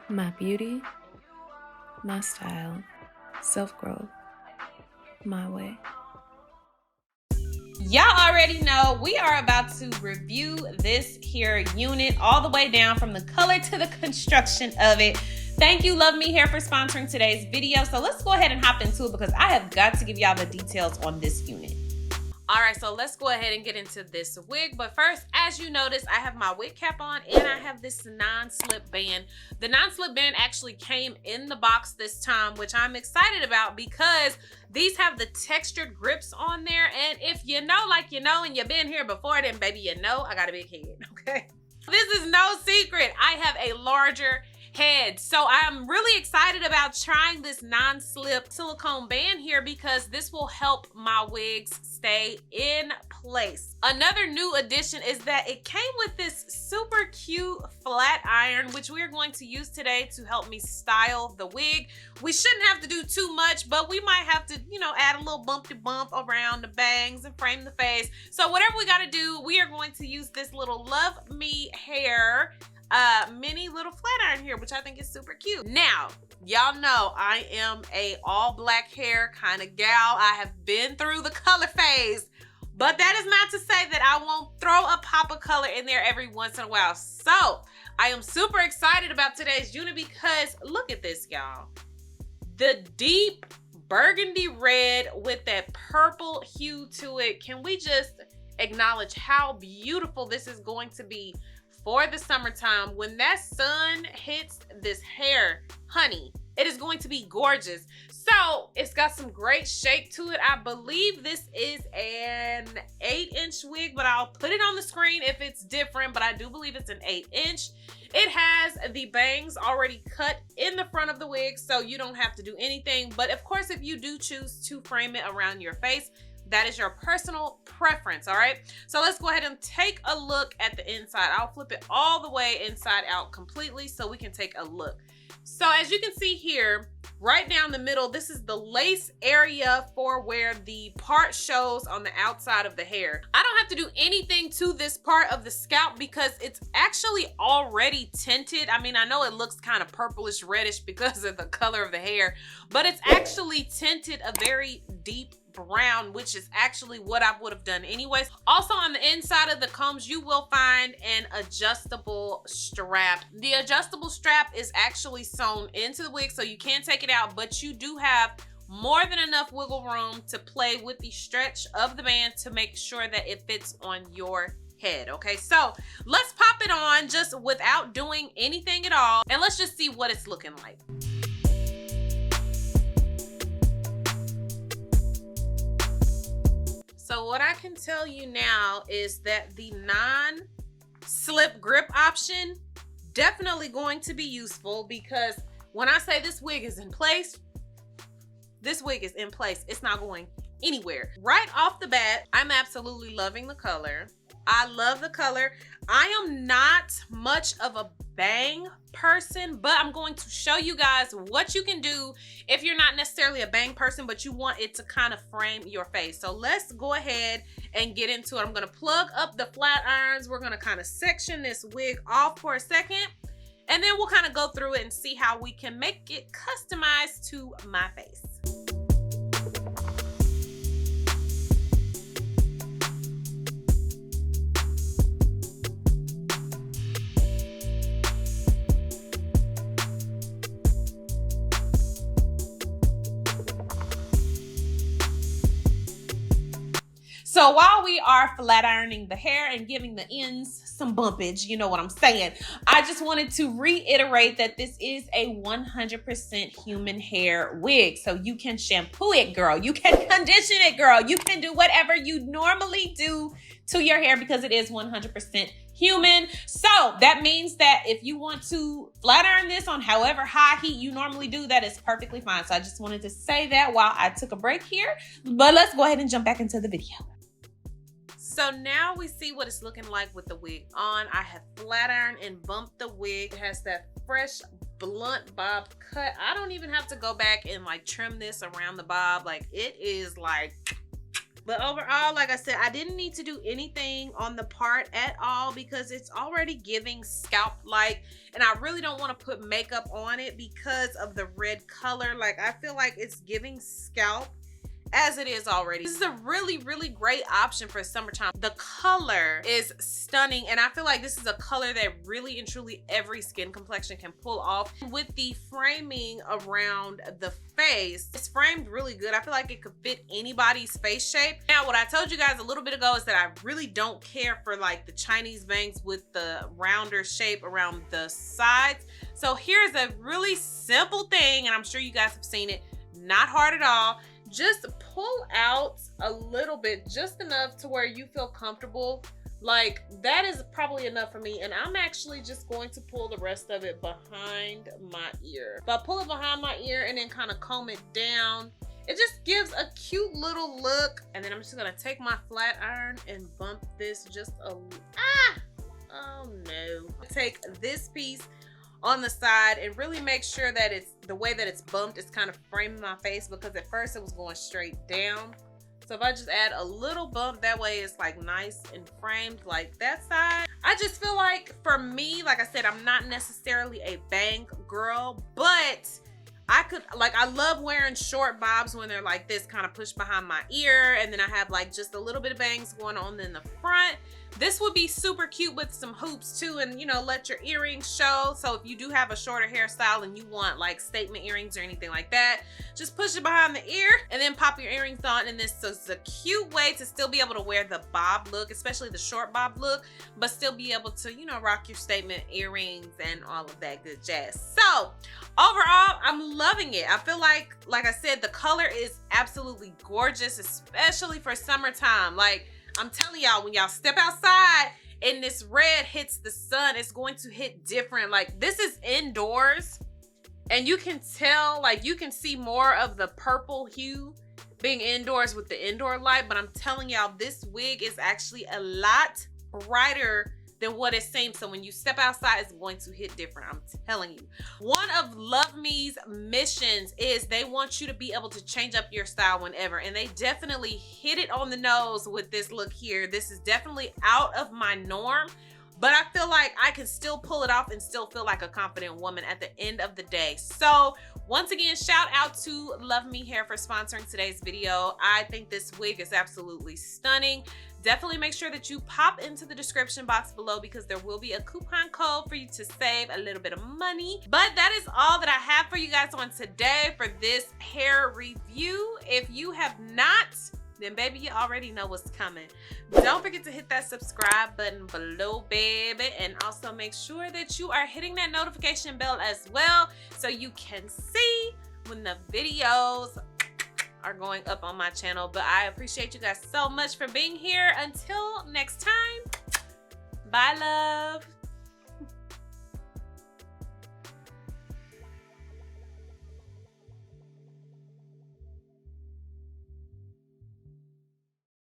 My beauty, my style, self-growth, my way. Y'all already know we are about to review this here unit all the way down from the color to the construction of it. Thank you, Love Me Hair, for sponsoring today's video. So let's go ahead and hop into it because I have got to give y'all the details on this unit. All right, so let's go ahead and get into this wig. But first, as you notice, I have my wig cap on and I have this non-slip band. The non-slip band actually came in the box this time, which I'm excited about because these have the textured grips on there. And if you know, like you know, and you've been here before, then baby, you know I got a big head, okay? This is no secret. I have a larger head. So I'm really excited about trying this non-slip silicone band here because this will help my wigs stay in place. Another new addition is that it came with this super cute flat iron, which we're going to use today to help me style the wig. We shouldn't have to do too much, but we might have to, you know, add a little bumpy bump around the bangs and frame the face. So whatever we got to do, we are going to use this little Love Me Hair mini little flat iron here, which I think is super cute. Now, y'all know I am a all black hair kind of gal. I have been through the color phase, but that is not to say that I won't throw a pop of color in there every once in a while. So I am super excited about today's unit because look at this, y'all. The deep burgundy red with that purple hue to it. Can we just acknowledge how beautiful this is going to be for the summertime? When that sun hits this hair, honey, it is going to be gorgeous. So it's got some great shape to it. I believe this is an 8-inch wig, but I'll put it on the screen if it's different, but I do believe it's an 8-inch. It has the bangs already cut in the front of the wig, so you don't have to do anything. But of course, if you do choose to frame it around your face, that is your personal preference, all right? So let's go ahead and take a look at the inside. I'll flip it all the way inside out completely so we can take a look. So as you can see here, right down the middle, this is the lace area for where the part shows on the outside of the hair. I don't have to do anything to this part of the scalp because it's actually already tinted. I mean, I know it looks kind of purplish reddish because of the color of the hair, but it's actually tinted a very deep brown, which is actually what I would have done anyways. Also on the inside of the combs, you will find an adjustable strap. The adjustable strap is actually sewn into the wig, so you can take it out, but you do have more than enough wiggle room to play with the stretch of the band to make sure that it fits on your head. Okay, so let's pop it on just without doing anything at all, and let's just see what it's looking like. So what I can tell you now is that the non-slip grip option definitely going to be useful because when I say this wig is in place, this wig is in place. It's not going anywhere. Right off the bat, I'm absolutely loving the color. I love the color. I am not much of a bang person, but I'm going to show you guys what you can do if you're not necessarily a bang person, but you want it to kind of frame your face. So let's go ahead and get into it. I'm going to plug up the flat irons. We're going to kind of section this wig off for a second, and then we'll kind of go through it and see how we can make it customized to my face. So while we are flat ironing the hair and giving the ends some bumpage, you know what I'm saying, I just wanted to reiterate that this is a 100% human hair wig. So you can shampoo it, girl. You can condition it, girl. You can do whatever you normally do to your hair because it is 100% human. So that means that if you want to flat iron this on however high heat you normally do, that is perfectly fine. So I just wanted to say that while I took a break here, but let's go ahead and jump back into the video. So now we see what it's looking like with the wig on. I have flat ironed and bumped the wig. It has that fresh blunt bob cut. I don't even have to go back and like trim this around the bob. Like it is like But overall, like I said, I didn't need to do anything on the part at all because it's already giving scalp-like, and I really don't want to put makeup on it because of the red color. Like, I feel like it's giving scalp as it is already. This is a really, really great option for summertime. The color is stunning, and I feel like this is a color that really and truly every skin complexion can pull off. With the framing around the face, it's framed really good. I feel like it could fit anybody's face shape. Now, what I told you guys a little bit ago is that I really don't care for like the Chinese bangs with the rounder shape around the sides. So here's a really simple thing, and I'm sure you guys have seen it. Not hard at all. Just pull out a little bit, just enough to where you feel comfortable. Like, that is probably enough for me, and I'm actually just going to pull the rest of it behind my ear. But I pull it behind my ear and then kind of comb it down. It just gives a cute little look. And then I'm just gonna take my flat iron and bump this just a oh no. Take this piece on the side and really make sure that it's the way that it's bumped is kind of framing my face, because at first it was going straight down. So if I just add a little bump, that way it's like nice and framed like that side. I just feel like for me, like I said, I'm not necessarily a bang girl, but I could, like, I love wearing short bobs when they're like this, kind of pushed behind my ear, and then I have like just a little bit of bangs going on in the front. This would be super cute with some hoops too, and you know, let your earrings show. So if you do have a shorter hairstyle and you want like statement earrings or anything like that, just push it behind the ear and then pop your earrings on. And this is a cute way to still be able to wear the bob look, especially the short bob look, but still be able to, you know, rock your statement earrings and all of that good jazz. So overall, I'm loving it. I feel like I said, the color is absolutely gorgeous, especially for summertime. Like, I'm telling y'all, when y'all step outside and this red hits the sun, it's going to hit different. Like, this is indoors, and you can tell, like, you can see more of the purple hue being indoors with the indoor light, but I'm telling y'all, this wig is actually a lot brighter than what it seems. So when you step outside, it's going to hit different. I'm telling you. One of LUVME's missions is they want you to be able to change up your style whenever, and they definitely hit it on the nose with this look here. This is definitely out of my norm, but I feel like I can still pull it off and still feel like a confident woman at the end of the day. So once again, shout out to luvmehair for sponsoring today's video. I think this wig is absolutely stunning. Definitely make sure that you pop into the description box below, because there will be a coupon code for you to save a little bit of money. But that is all that I have for you guys on today for this hair review. If you have not, then baby, you already know what's coming. Don't forget to hit that subscribe button below, baby, and also make sure that you are hitting that notification bell as well, so you can see when the videos are going up on my channel. But I appreciate you guys so much for being here. Until next time, bye love.